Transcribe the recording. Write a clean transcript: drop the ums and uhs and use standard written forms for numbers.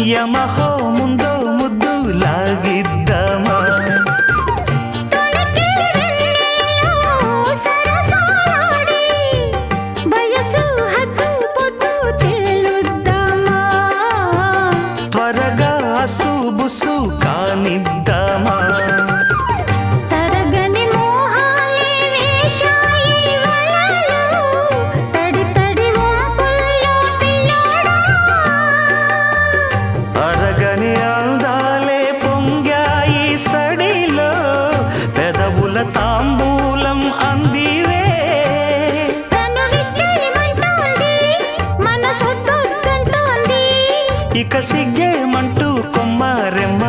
యమహో ముందో ముద్దు లాగిద్దామా త్వరగా అసుబుసు కానిద్దామా అరగని అందాలే పొంగాయి సడిలో పెదవుల తాంబూలం అందివే ఇక సిగ్గేమంటూ కొమ్మారెమ్మ